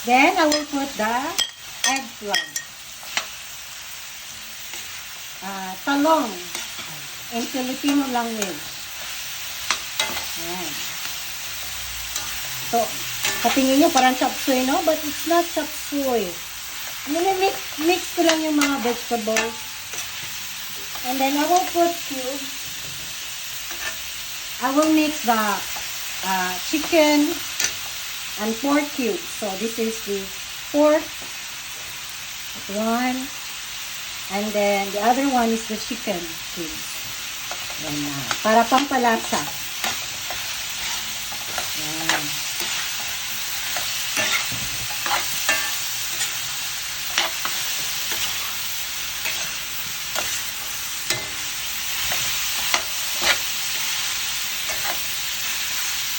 Then, I will put the eggplant. Talong in Filipino language. Ayan. So, sa tingin nyo parang chop suey, no? But it's not chop suey. Mix ko lang yung mga vegetables. And then, I will put cubes. I will mix the chicken and pork cubes. So, this is the pork. One. And then, the other one is the chicken cubes. Yan na. Para pampalasa. Yan.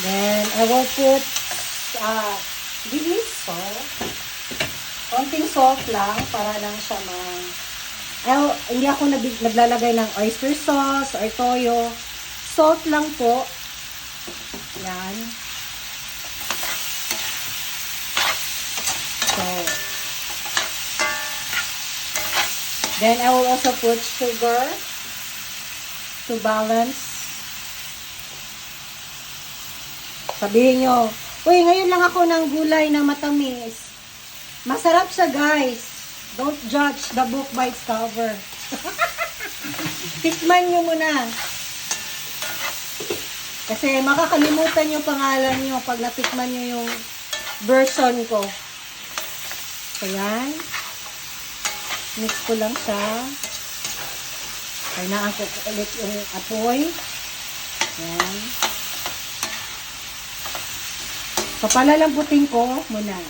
Then, I will put salt. Konting salt lang para lang siya hindi ako naglalagay ng oyster sauce or toyo. Salt lang po. Yan. So, then I will also put sugar to balance. Sabihin nyo, uy, ngayon lang ako ng gulay na matamis. Masarap siya, guys. Don't judge the book by its cover. Tikman nyo muna. Kasi makakalimutan yung pangalan nyo pag natikman nyo yung version ko. So, yan. Mix ko lang siya. Kainaan ko ulit yung apoy. Yan. So, palalambutin ko muna.